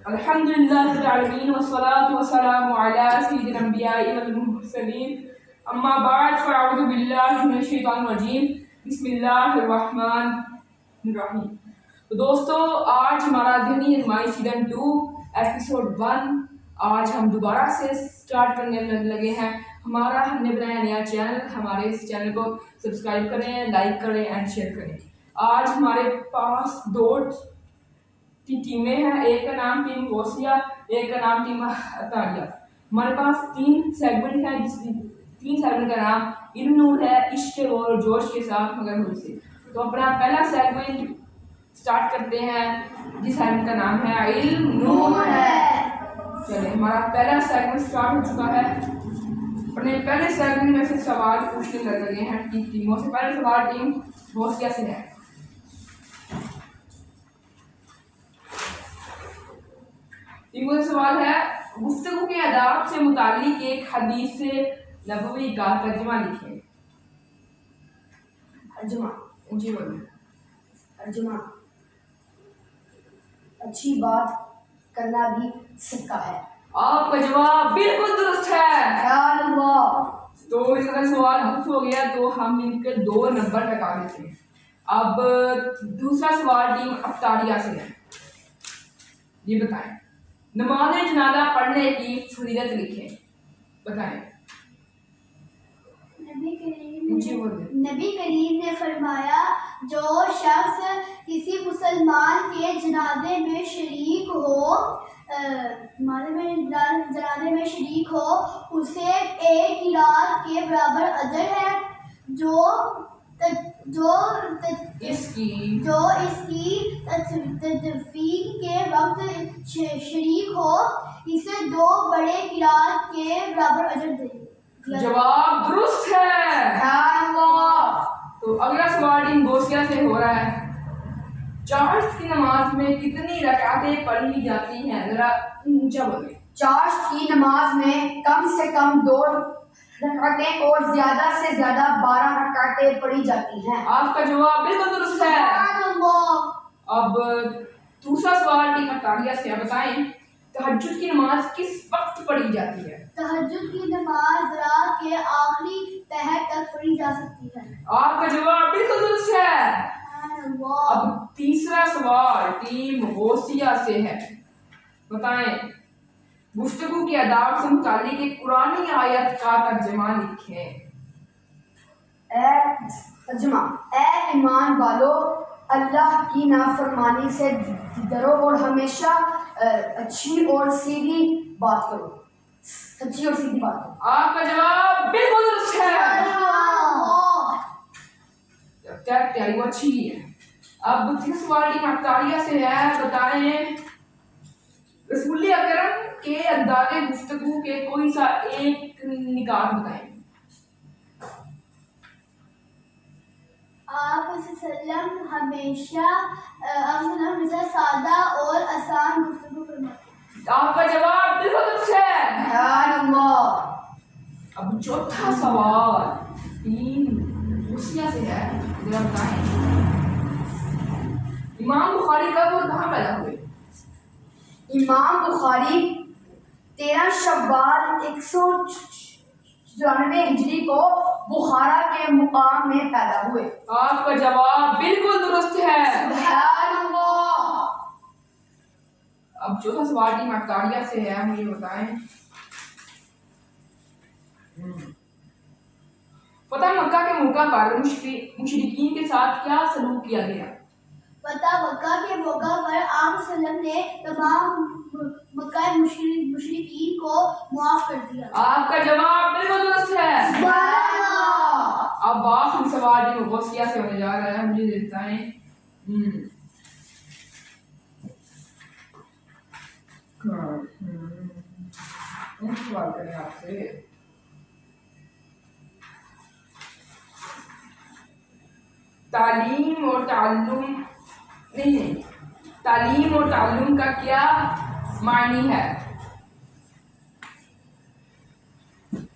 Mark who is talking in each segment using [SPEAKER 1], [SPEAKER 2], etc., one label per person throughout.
[SPEAKER 1] अल्हम्दुलिल्लाहि रब्बिल आलमीन वस्सलातु वस्सलामु अला सय्यिदिल अंबियाइ वल मुरसलीन अम्मा बाद फअऊज़ु बिल्लाहि मिनश शैतानिर रजीम बिस्मिल्लाहिर रहमानिर रहीम। तो दोस्तों, आज हमारा ज़हनी रहनुमाई सीज़न 2 एपिसोड 1 आज हम दोबारा से स्टार्ट करने लगे हैं। हमने बनाया नया चैनल। हमारे इस चैनल को सब्सक्राइब करें, लाइक करें एंड शेयर करें। आज हमारे पास दो टीमें हैं, एक का नाम टीम गोसिया, एक का नाम टीम अतारिया। हमारे पास 3 सेगमेंट है, जिस 3 सेगमेंट का नाम इल्म नूर है, इश्क और जोश के साथ मगर नूर से। तो अपना पहला सेगमेंट स्टार्ट करते हैं, जिस सेगमेंट का नाम है इल्म नूर है। चलिए, हमारा पहला सेगमेंट स्टार्ट हो चुका है। अपने पहले सेगमेंट में से सवाल पूछने लगे हैं टीमों से। पहला सवाल टीम गोसिया से है। टीमों से सवाल है, गुफ्तगू के आदाब से मुताल्लिक एक हदीस से नबवी का तर्जुमा लिखें। तर्जुमा जी बोलिए।
[SPEAKER 2] तर्जुमा, अच्छी बात करना भी सदका है।
[SPEAKER 1] आपका जवाब बिल्कुल दुरुस्त है। तो इसका सवाल दुरुस्त हो गया, तो हम इनके 2 नंबर लगा देते हैं। अब दूसरा सवाल टीम अफ्तारिया से है। ये बताएं, नमाज जनाजा पढ़ने की फजीलत लिखें। बताएं।
[SPEAKER 2] नबी करीम ने फरमाया, जो शख्स किसी मुसलमान के जनाजे में शरीक हो उसे एक ही रात के बराबर अजर है। जो इसकी तदफीन के वक्त शरीक हो, इसे 2 बड़े किरात के बराबर अजर दे।
[SPEAKER 1] जवाब दुरुस्त है। तो अगला सवाल टीम गोसिया से हो रहा है। चाश्त की नमाज में कितनी रकातें पढ़ी जाती हैं? जरा ऊंचा बोले।
[SPEAKER 2] चाश्त की नमाज में कम से कम 2 रकातें और ज्यादा से ज्यादा 12 रकातें पढ़ी जाती हैं।
[SPEAKER 1] आपका जवाब बिल्कुल दुरुस्त है। अब दूसरा सवाल टीम अतारिया से। बताएं, तहज्जुद की नमाज किस वक्त पढ़ी जाती है?
[SPEAKER 2] तहज्जुद की नमाज रात के आखिरी पहर तक पढ़ी जा सकती है।
[SPEAKER 1] आपका जवाब बिल्कुल दुरुस्त है। अब तीसरा सवाल टीम गोसिया से है। बताएं, गुफ्तगू के आदाब से मुताल्लिक एक कुरानी आयत का तर्जुमा लिखें।
[SPEAKER 2] तर्जुमा, ऐ ईमान वालो, अल्लाह की नाफरमानी से डरो और हमेशा अच्छी और सीधी बात करो। सच्ची और सीधी बात करो।
[SPEAKER 1] आपका जवाब बिल्कुल दुरुस्त है। तैयारी वो अच्छी है। अब तीसरा सवाल टीम अफ्तारिया से है। बताएं, रसूल अकरम के अंदाज़े गुफ्तगू के कोई सा एक निकाल बताएं।
[SPEAKER 2] आप हमेशा सादा और आसान गुफ्तगू फरमाते।
[SPEAKER 1] आपका जवाब बिल्कुल दुरुस्त है। अब चौथा सवाल टीम गोसिया से है। जरा बताएं, इमाम बुखारी कब और कहाँ पैदा हुए?
[SPEAKER 2] इमाम बुखारी 13 शव्वाल 194 हिजरी को बुखारा के मुकाम में पैदा हुए।
[SPEAKER 1] आपका जवाब बिल्कुल दुरुस्त है। अब चौथा सवाल टीम अफ्तारिया से है। मुझे बताएं, फतह मक्का के मौका पर मुशरिकीन के साथ क्या सलूक किया गया?
[SPEAKER 2] फतह मक्का के मौका पर आप सल्लम ने तमाम मक्का मुशरिकीन को माफ कर दिया।
[SPEAKER 1] आपका जवाब बिल्कुल दुरुस्त है। अब आखिरी सवाल टीम गोसिया से होने जा रहा है। मुझे बताएं, सवाल करें आपसे। तालीम और ताल्लुम का क्या मायनी है?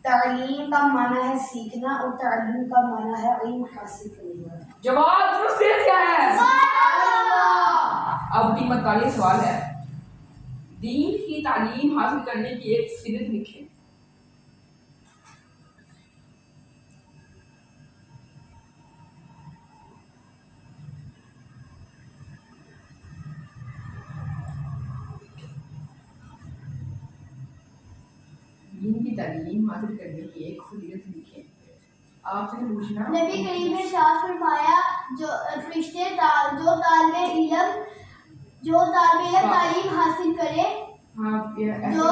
[SPEAKER 2] तालीम का माना है सीखना और ताल्लुम का माना है इल्म हासिल करना।
[SPEAKER 1] जवाब दुरुस्त क्या है? अब टीम का सवाल है। दीन की तालीम हासिल करने की एक सीरत लिखें। दीन की तालीम हासिल करने की एक फजीलत लिखें। आपसे पूछना,
[SPEAKER 3] नबी करीम ने इरशाद फरमाया जो फरिश्ते जो तालिब इल्म तालीम हासिल करे
[SPEAKER 1] हाँ
[SPEAKER 3] जो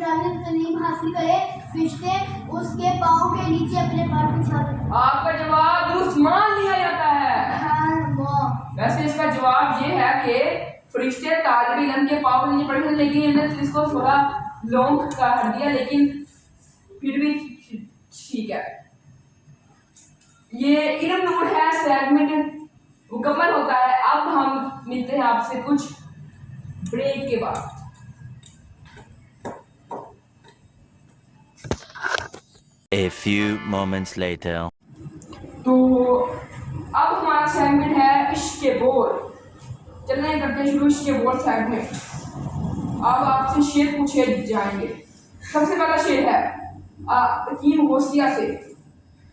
[SPEAKER 3] तालीम हासिल करे फरिश्ते उसके पाँव के नीचे अपने पैर बिछा देते हैं।
[SPEAKER 1] आपका जवाब दुरुस्त मान लिया जाता है।
[SPEAKER 3] सुभान अल्लाह।
[SPEAKER 1] वैसे इसका जवाब ये है कि फरिश्ते तालिब इल्म के पाँव के नीचे पड़े थे, लेकिन इन्होंने इसको थोड़ा लॉन्ग कर दिया, लेकिन फिर भी ठीक है। ये इल्म नूर है सेगमेंट मुकम्मल होता है। अब हम मिलते हैं आपसे कुछ ब्रेक के बाद।
[SPEAKER 4] A few moments later.
[SPEAKER 1] तो अब हमारा सेगमेंट है इश्क के बोल। चलने करते हैं शुरू इश्क के बोल सेगमेंट। अब आपसे शेर पूछे जाएंगे। सबसे पहला शेर है हकीम गौसिया से।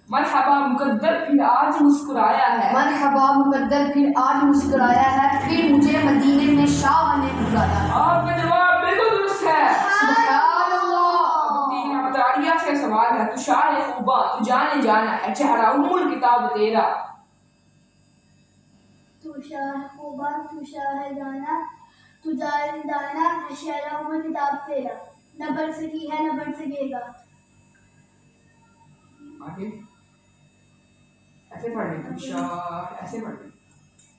[SPEAKER 1] मरहबा मुकद्दर फिर आज मुस्कुराया है।
[SPEAKER 2] मरहबा मुकद्दर फिर आज मुस्कुराया है, फिर मुझे मदीने में शाह ने बुलाया।
[SPEAKER 1] आपका जवाब बिल्कुल दुरुस्त है।
[SPEAKER 2] सुभान अल्लाह।
[SPEAKER 1] तीन अबतारिया से सवाल है। तू शाह खूबा तू जाने जाना है, चेहरा उम्मुल किताब तेरा।
[SPEAKER 3] तू शाह खूबा तू शाह जाना तू जान जाना है शहरा उम्र किताब तेरा। न बढ़ सकी है न बढ़ सकेगा।
[SPEAKER 1] आगे ऐसे पढ़ने, तू शाह ऐसे पढ़ने।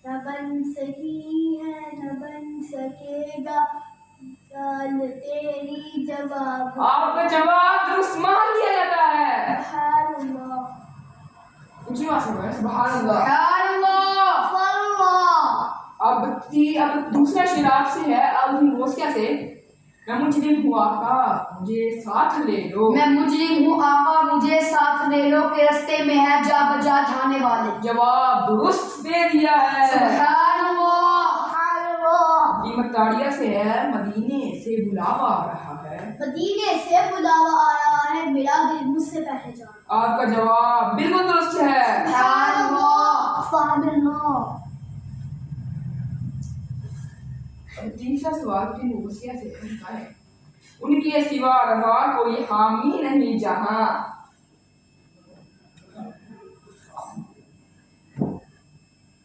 [SPEAKER 3] न बन सकी है न बन सकेगा चाल तेरी जवाब।
[SPEAKER 1] आपका जवाब दुरुस्त मान लिया जाता है।
[SPEAKER 3] सुभान अल्लाह।
[SPEAKER 1] ऊंची आवाज से बोलें, सुभान अल्लाह।
[SPEAKER 2] सुभान अल्लाह।
[SPEAKER 1] अब दूसरा शेर आपसे है अब गौसिया से। मैं मुजरिम हूँ आका मुझे साथ ले लो।
[SPEAKER 2] मैं मुजरिम हूँ आका मुझे साथ ले लो, के रास्ते में है जा बजा जाने वाले।
[SPEAKER 1] जवाब दुरुस्त दे दिया है।
[SPEAKER 2] सुभान अल्लाह।
[SPEAKER 1] मक्ताड़िया से है मदीने से बुलावा आ रहा है।
[SPEAKER 3] मदीने से बुलावा आ रहा है मेरा दिल मुझसे पहचान।
[SPEAKER 1] आपका जवाब बिल्कुल दुरुस्त है।
[SPEAKER 2] सुभान अल्लाह।
[SPEAKER 3] सुभान अल्लाह।
[SPEAKER 1] तीसरा सवाल की गौसिया से है। उनके सिवा रवा कोई हामी नहीं जहां।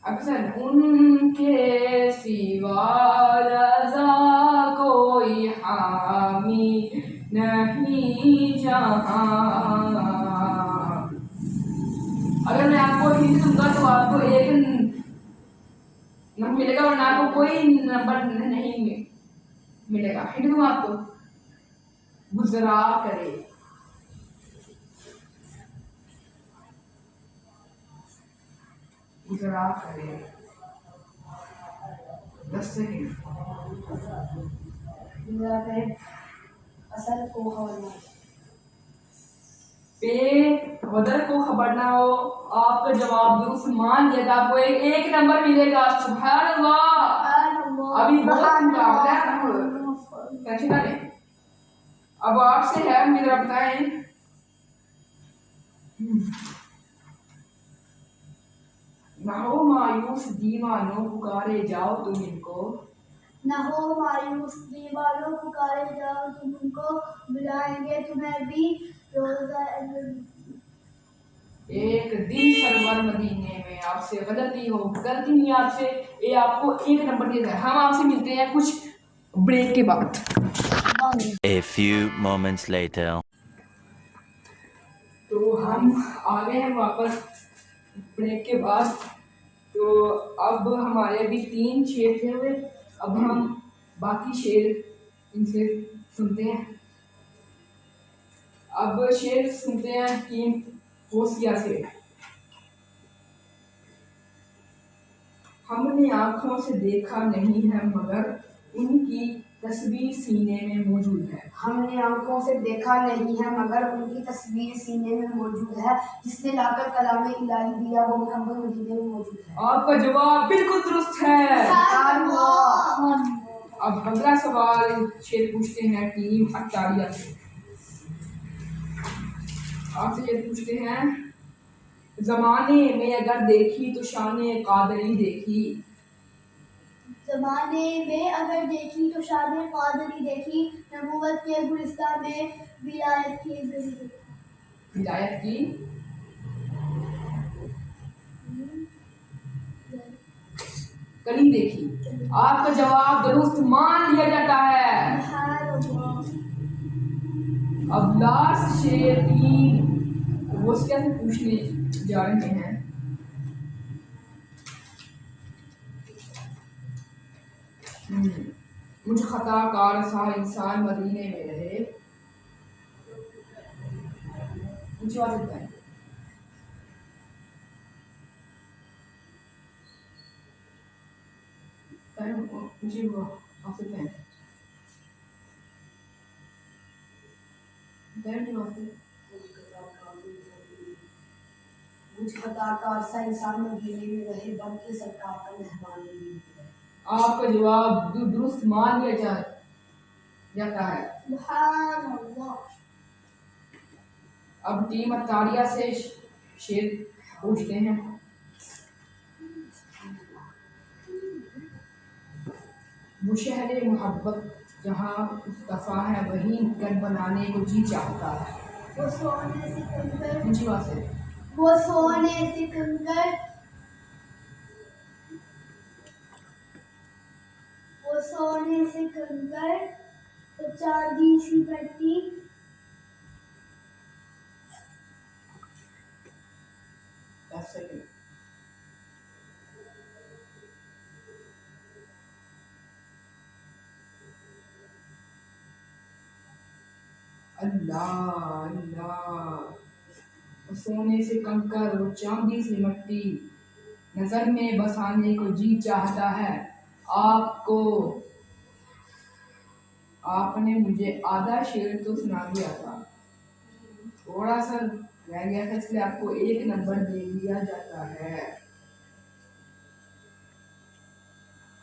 [SPEAKER 1] अक्सर उनके सिवा रजा कोई हामी नहीं जहां। अगर मैं आपको हिंट दूंगा तो आपको एक नंबर मिलेगा और आपको कोई नंबर नहीं मिलेगा। हिंट दूंगा आपको, गुजरा करे। गुजरा करे 10 सेकंड।
[SPEAKER 2] असल को हवलना
[SPEAKER 1] पे बदल को खबर ना हो। आपका जवाब दुरुस्त मान लिया था, आपको एक नंबर मिलेगा। सुभान अल्लाह। अभी बहुत मुकाबला है, टेंशन ना लें। अब आपसे है, मुझे जरा बताएं। ना हो मायूस दीवानों पुकारे जाओ तुम इनको।
[SPEAKER 3] न हो मायूस दीवानों पुकारे जाओ तुम उनको। बुलाएंगे तुम्हें भी रोजा।
[SPEAKER 1] एक दिन सरवर मदीने में आपसे गलती नहीं आपसे, ये आपको एक नंबर दिया जाए। हम आपसे मिलते हैं कुछ ब्रेक के बाद।
[SPEAKER 4] A few moments later.
[SPEAKER 1] तो हम आ गए हैं वापस ब्रेक के बाद। तो अब हमारे अभी 3 शेर थे हुए, अब हम बाकी शेर इनसे सुनते हैं। अब शेर सुनते हैं कि गौसिया से। हमने आंखों से देखा नहीं है मगर उनकी तस्वीर सीने में मौजूद है।
[SPEAKER 2] हमने आंखों से देखा नहीं है मगर उनकी तस्वीर सीने में मौजूद है। जिसने लाकर कलाम इलाही दिया वो मुहम्मद मदीने में मौजूद है।
[SPEAKER 1] आपका जवाब बिल्कुल दुरुस्त है।
[SPEAKER 2] सुभान अल्लाह।
[SPEAKER 1] अब अगला सवाल शेर पूछते हैं टीम अटारिया से। आपसे शेर पूछते हैं, जमाने में अगर देखी तो शाने कादरी देखी।
[SPEAKER 3] ज़माने में अगर देखी तो शान कादरी देखी, नबूवत के गुलिस्तान में विलायत की गली देखी।
[SPEAKER 1] विलायत की कली देखी। आपका जवाब दुरुस्त मान लिया जाता है।
[SPEAKER 3] सुभान अल्लाह।
[SPEAKER 1] अब लास्ट शेर टीम वोसिया से पूछने जा रहे हैं। मुझ खता कार सा इंसान मदीने में रहे। ऊंची आवाज में बताएं। ऊंची आवाज में बताएं।
[SPEAKER 2] मुझ खताकार सा इंसान मदीने में रहे, बन के सरकार का मेहमान नहीं रहे।
[SPEAKER 1] आपका जवाब दुरुस्त मान लिया जाता है।
[SPEAKER 3] सुभान अल्लाह।
[SPEAKER 1] अब टीम अतारिया से शेर पूछते हैं। वो शहर मोहब्बत जहाँ मुस्तफ़ा है वहीं घर बनाने को जी चाहता है।
[SPEAKER 3] वो सोने से कंकर,
[SPEAKER 1] ऊंची आवाज से।
[SPEAKER 3] वो सोने से कंकर, वो सोने से कंकर, तो चांदी सी पट्टी,
[SPEAKER 1] 10 सेकंड। अल्लाह अल्लाह। सोने से कंकर और चांदी से मट्टी नजर में बसाने को जी चाहता है। आपको आपने मुझे आधा शेर तो सुना दिया था, थोड़ा सा रह गया था, इसलिए आपको 1 नंबर दे दिया जाता है।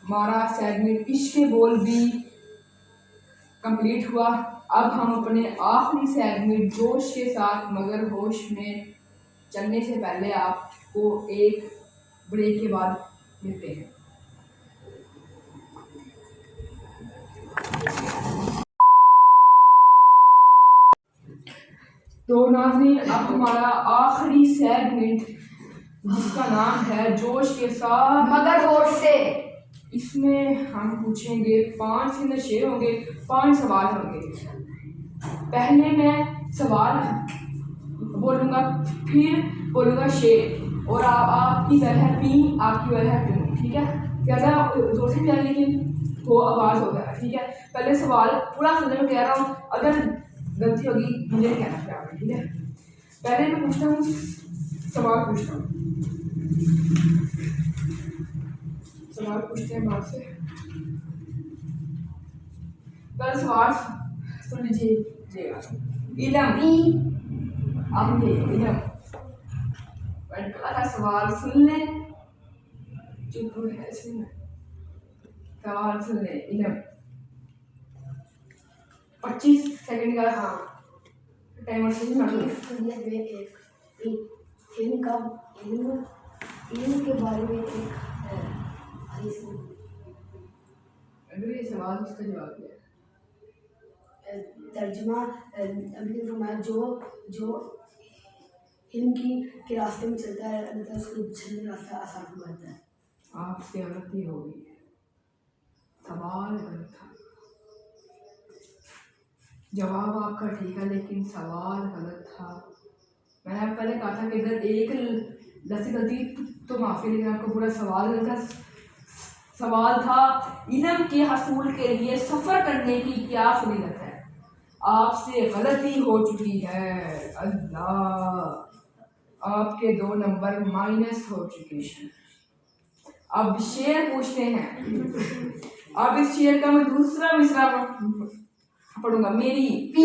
[SPEAKER 1] हमारा सेगमेंट इश्क बोल भी कंप्लीट हुआ। अब हम अपने आखिरी सेगमेंट जोश के साथ मगर होश में चलने से पहले आपको एक ब्रेक के बाद मिलते हैं। तो नाज़रीन, अब हमारा आखिरी सेगमेंट जिसका नाम है जोश के साथ
[SPEAKER 2] मगर होश से,
[SPEAKER 1] इसमें हम पूछेंगे 5 सिंगल शेर होंगे, 5 सवाल होंगे। पहले मैं सवाल बोलूँगा, फिर बोलूँगा शेर, और आपकी वजह है पी, आपकी वजह है टू, ठीक है। ज़्यादा जोर से भी आए लेकिन वो आवाज़ हो गया, ठीक है। पहले सवाल पूरा सुनने में कह रहा हूँ, अगर गलती होगी मुझे कहना चाहिए आपने, ठीक है। पहले मैं पूछता हूँ, सवाल पूछता हूँ, सवाल पूछते हैं आपसे। पहले सवाल सुन लीजिएगा। इलम, अब ये इलम पहला सवाल सुन ले, चुप है सुन, सवाल सुन ले। इलम 25 सेकंड का टाइमर से
[SPEAKER 2] सुनने में एक इनका इल्म के बारे में एक हदीस में
[SPEAKER 1] अगर ये सवाल उसका जवाब दिया
[SPEAKER 2] तर्जुमा अभी फरमाया जो इनकी के रास्ते में चलता है, मतलब उसको चलने रास्ता आसान बनाता है।
[SPEAKER 1] आपसे गलती हो गई है, सवाल गलत था, जवाब आपका ठीक है लेकिन सवाल गलत था। मैंने आपको पहले कहा था कि अगर एक लफ्ज़ गलती तो माफ़ी, लेकिन आपको पूरा सवाल गलत था। सवाल था, इल्म के हसूल के लिए सफ़र करने की क्या फजीलत है। आपसे गलती हो चुकी है। अल्लाह, आपके 2 नंबर माइनस हो चुके हैं। अब शेर पूछते हैं। अब इस शेर का मैं दूसरा मिसरा पढ़ूंगा। मेरी पी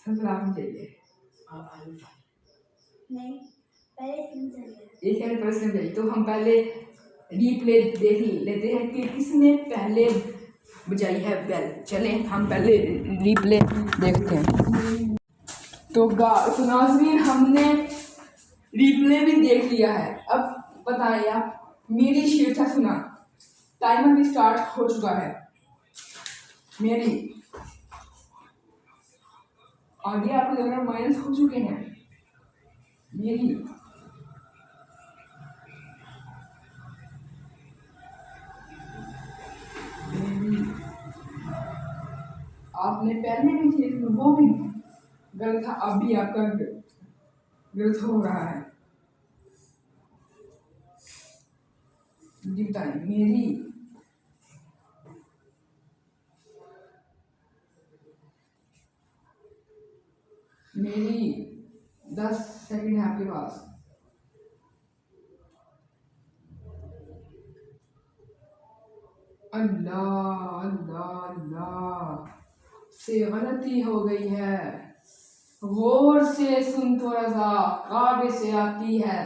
[SPEAKER 1] चाहिए
[SPEAKER 3] नहीं, पहले तीन चाहिए।
[SPEAKER 1] एक है पहले तो हम पहले रिप्ले देख लेते हैं कि किसने पहले बजाई है बेल। चलें हम पहले रिप्ले देखते हैं। तो नाज़रीन हमने रिप्ले भी देख लिया है। अब बताएं आप मेरी शीर्षक सुना। टाइमर भी स्टार्ट हो चुका है। मेरी आगे आपके नंबर माइनस हो चुके हैं। मेरी आपने पहले भी चीज वो भी गलत था, अब भी आपका गलत हो रहा है। जी बताएं मेरी 10 सेकंड है आपके पास। अल्लाह अल्लाह अल्लाह से गलती हो गई है। गौर से सुन थोड़ा सा, काबे से आती है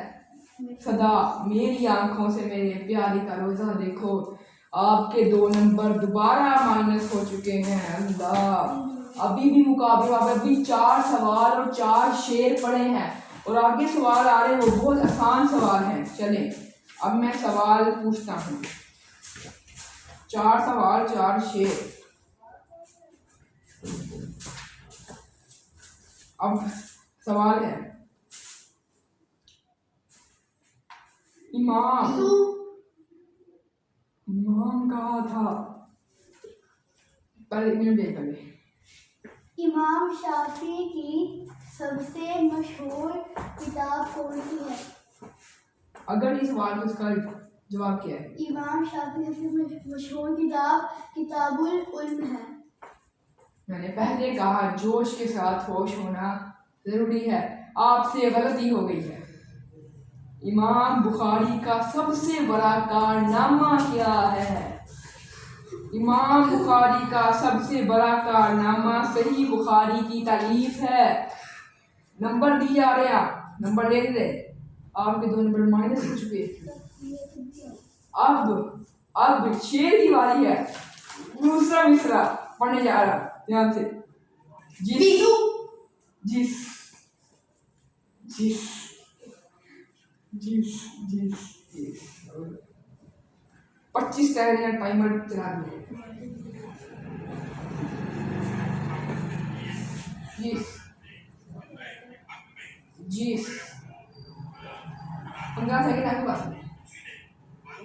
[SPEAKER 1] सदा, मेरी आंखों से मेरे प्यारी का रोजा देखो। आपके 2 नंबर दोबारा माइनस हो चुके हैं। अल्लाह अभी भी मुकाबला, अभी 4 सवाल और 4 शेर पड़े हैं और आगे सवाल आ रहे हैं, वो बहुत आसान सवाल हैं। चलें अब मैं सवाल पूछता हूँ। 4 सवाल 4 शेर। अब सवाल है, इमाम कहा था पहले।
[SPEAKER 3] इमाम शाफी की सबसे मशहूर किताब कौन सी है?
[SPEAKER 1] अगर इस सवाल को इसका जवाब क्या है?
[SPEAKER 3] इमाम शाफी की सबसे मशहूर किताब किताबुल उल्म है।
[SPEAKER 1] मैंने पहले कहा जोश के साथ होश होना जरूरी है। आपसे गलती हो गई है। इमाम बुखारी का सबसे बड़ा कारनामा क्या है? इमाम बुखारी का सबसे बड़ा कारनामा सही बुखारी की तारीफ है। नंबर दिए आ रहे हैं, नंबर ले ले। आपके 2 नंबर माइनस हो चुके। अब शेर की बारी है। दूसरा मिसरा पढ़ने जा रहा, ध्यान से। जिस 25 सेकंड का टाइमर चला दिया। जिस 15 सेकंड आपके पास।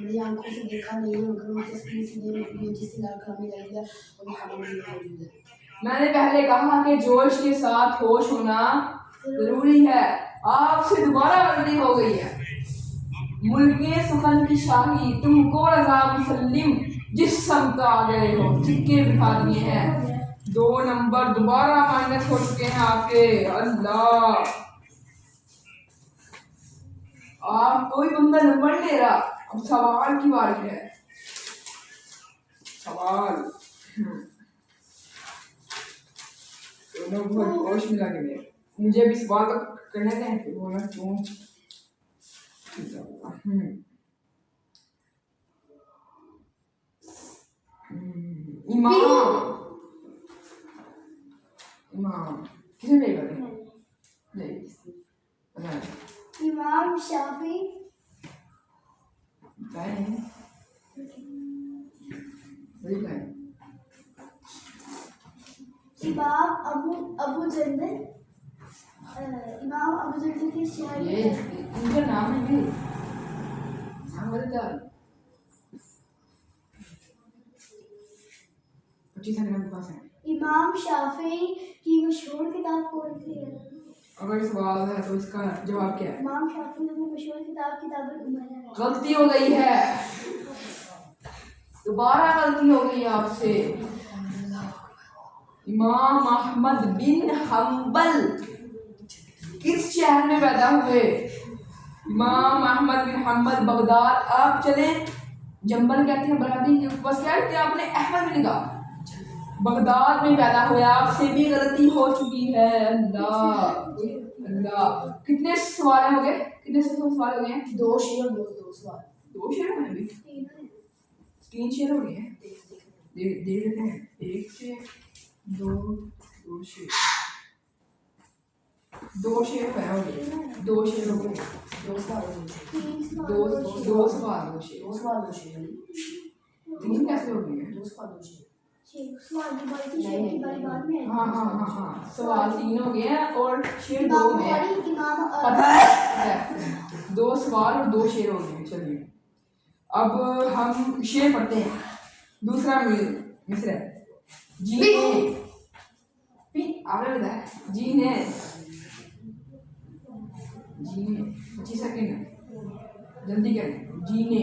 [SPEAKER 2] मेरी आंखों से देखा नहीं है, मगर तस्वीर से देखी जिससे लाखों में लग गया और खाना नहीं मौजूद है।
[SPEAKER 1] मैंने पहले कहा कि जोश के साथ होश होना जरूरी है। आपसे दोबारा गलती हो गई है। मुल्के सुखन की शाही तुमको रज़ा मुसल्लिम जिस समता आ गए हो, सिक्के बिठा दिए हैं। 2 नंबर दोबारा माइनस हो चुके हैं आपके। अल्लाह आप कोई बंदा नंबर ले रहा। अब सवाल की बारी है। सवाल बहुत होश मिला के मुझे भी सवाल तक करने दें। बोला क्यों? इमाम किसे नहीं
[SPEAKER 3] इमाम शाफी इमाम अबू जंदल के शहर
[SPEAKER 1] ये इनका नाम है। ये नाम बता। 25 सेकंड के पास है।
[SPEAKER 3] इमाम शाफी की मशहूर किताब कौन सी है?
[SPEAKER 1] अगर सवाल है तो इसका जवाब क्या है?
[SPEAKER 3] इमाम शाफी की मशहूर किताब किताबुल उम्म है।
[SPEAKER 1] गलती हो गई है, दोबारा गलती हो गई आपसे। इमाम अहमद बिन हम्बल किस शहर में पैदा हुए? इमाम अहमद बिन हम्बल बगदाद। आप चले जंबल कहते हैं बरादी के बस क्या कहते हैं, आपने अहमद में लिखा। बगदाद में पैदा हुआ। आपसे भी गलती हो चुकी है। अल्लाह अल्लाह कितने सवाल हो गए? कितने सवाल हो गए हैं?
[SPEAKER 2] 2 शेर और 2 सवाल।
[SPEAKER 1] 2 शेर हो गए अभी, 3 शेर हो गए हैं। देख लेते हैं, 1 शेर, 2 शेर, 2 शेर हो गए, 2 शेर हो गए,
[SPEAKER 2] 2 सवाल 2 शेर
[SPEAKER 1] 2 सवाल 2 शेर,
[SPEAKER 2] 2 सवाल 2 शेर
[SPEAKER 1] 3 कैसे हो गए?
[SPEAKER 2] 2 सवाल 2 शेर
[SPEAKER 3] सवाल की बारी थी, शेर की बारी बाद में आई।
[SPEAKER 1] हाँ, सवाल 3 हो गए हैं और शेर 2
[SPEAKER 3] इमाम
[SPEAKER 1] में है।
[SPEAKER 3] बुखारी, इमाम
[SPEAKER 1] पता है 2 सवाल और 2 शेर हो गए। चलिए अब हम शेर पढ़ते हैं। दूसरा मिसरा जी ने, आपने बताया जी ने 25 सेकंड जल्दी करें। जी ने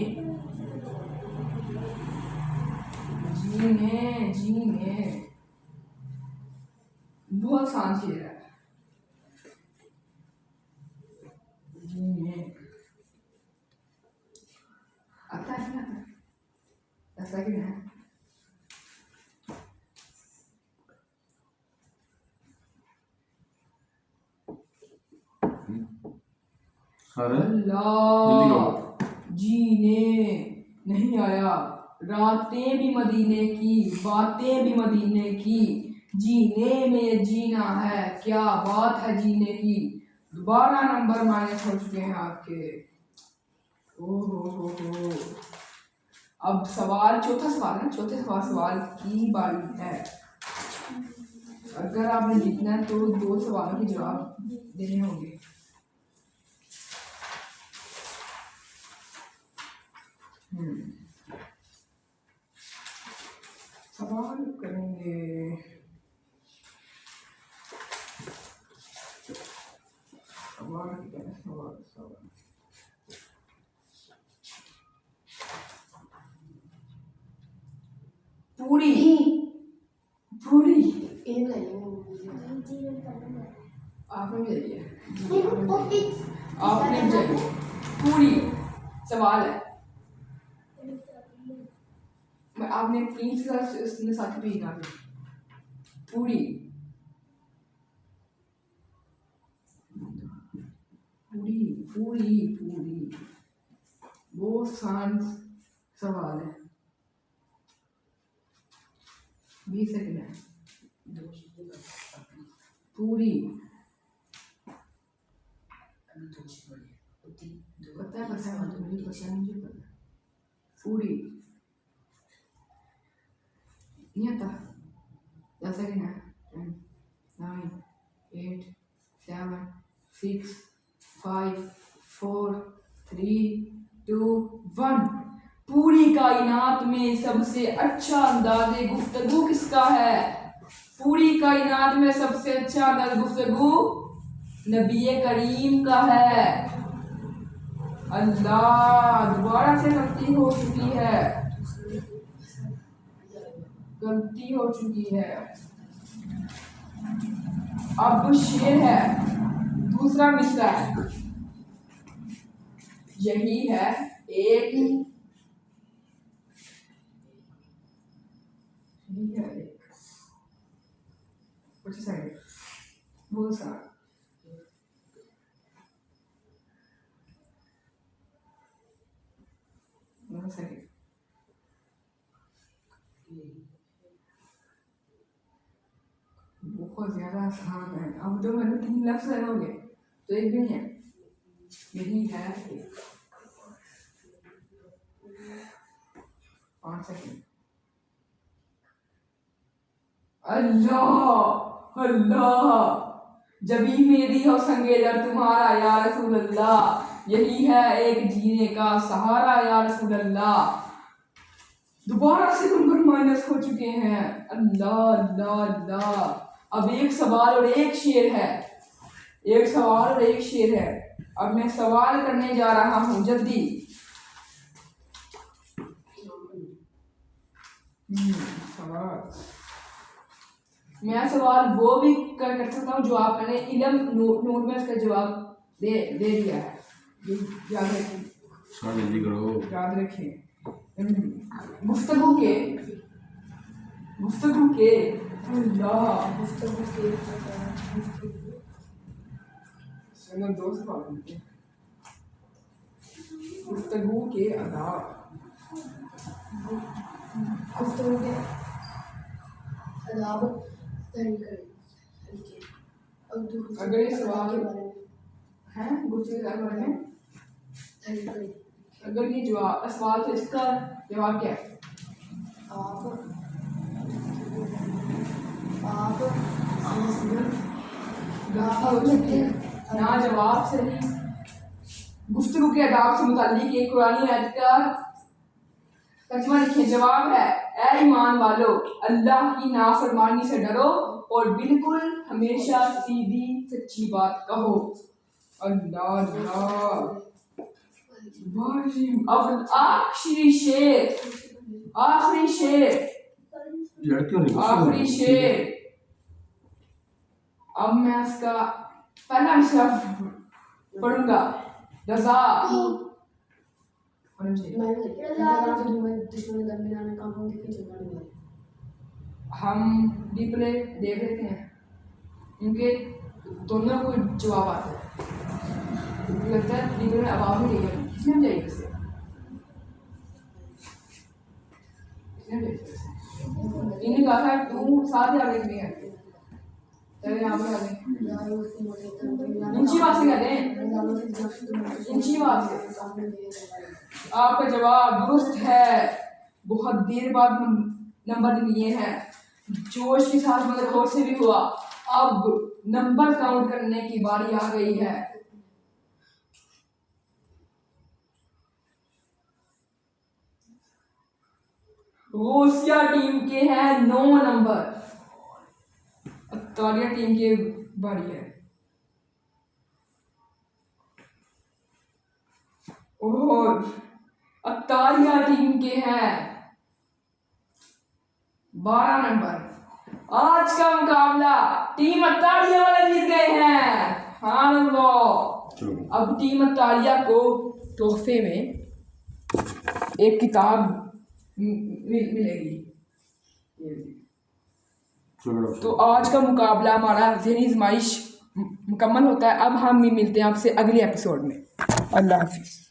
[SPEAKER 1] बहुत आसान शेर है। जी ने आता है ना, ऐसा कि है अल्लाह जीने नहीं आया, रातें भी मदीने की, बातें भी मदीने की, जीने में जीना है, क्या बात है जीने की। दोबारा नंबर माइनस हो चुके हैं आपके। ओ हो। अब सवाल, चौथा सवाल है, चौथे सवाल की बारी है। अगर आपने जीतना है तो 2 सवालों के जवाब देने होंगे। सवाल करेंगे। सवाल पूरी आपने भी दिया, आपने भी चाहिए पूरी। सवाल है, मैं आपने 3 से 7 पे ही पूरी वो आसान सवाल है। 20 सेकंड है। पूरी पता है मुझे पता नहीं पूरी नहीं आता। 10 सेकंड है। 10 9 8 7 6 5 4 3 2 1। पूरी कायनात में सबसे अच्छा अंदाज़े गुफ्तगू किसका है? पूरी कायनात में सबसे अच्छा अंदाज़ गुफ्तगू नबी करीम का है। अल्लाह, दोबारा से गलती हो चुकी है। अब शेर है, दूसरा मिसरा है। यही है एक बहुत सारा बहुत ज्यादा आसान है। अब तो मैंने 3 लफ्ज होंगे तो एक भी नहीं है। यही है 5 सेकंड। अल्लाह जबी मेरी हो संगे दर तुम्हारा या रसूल अल्लाह। यही है एक जीने का सहारा या रसूल अल्लाह। दोबारा से नंबर माइनस हो चुके हैं। अल्लाह। अब एक सवाल और एक शेर है। अब मैं सवाल करने जा रहा हूँ, जल्दी। मैं सवाल वो भी कर सकता हूँ जो आपने इल्म नोट में उसका जवाब दे दिया है। याद रखें। गुफ्तगू के अल्लाह दो सवाल गुफ्तगू के आदाब।
[SPEAKER 2] गुफ्तगू के आदाब तरीके
[SPEAKER 1] अगले सवाल
[SPEAKER 2] के बारे में
[SPEAKER 1] हैं गुफ्तगू के बारे में।
[SPEAKER 2] तरीके
[SPEAKER 1] अगर ये जवाब सवाल तो इसका जवाब क्या है?
[SPEAKER 2] आप
[SPEAKER 1] ना जवाब सही। गुफ्तगू के आदाब से मुताल्लिक एक कुरानी आयत का तर्जुमा लिखिए। जवाब है, ऐ ईमान वालो, अल्लाह की नाफरमानी से डरो और बिल्कुल हमेशा सीधी सच्ची बात कहो। अल्लाह अब आखिरी शेर, आखिरी शेर। अब मैं इसका पहला हिस्सा पढ़ूंगा। रजा हम डिप्ले देख लेते हैं, क्योंकि दोनों को जवाब आता है। लगता है डिप्ले में आवाज नहीं है, किसने जाइए वैसे इन्हें कहा था तू साथ ही आगे नहीं है। चले यहाँ पर आगे इंची बात से कहते हैं, इंची बात से। आपका जवाब दुरुस्त है। बहुत देर बाद नंबर लिए हैं, जोश के साथ मगर होश से भी हुआ। अब नंबर काउंट करने की बारी आ गई है। रोसिया टीम के हैं 9 नंबर, अत्तारिया टीम की बारी है। और अत्तारिया टीम के हैं 12 नंबर। आज का मुकाबला टीम अत्तारिया वाले जीत गए हैं। हाँ अब टीम अत्तारिया को तोहफे में एक किताब मिलेगी। तो आज का मुकाबला हमारा ज़हनी आज़माइश मुकम्मल होता है। अब हम मिलते हैं आपसे अगले एपिसोड में। अल्लाह हाफिज़।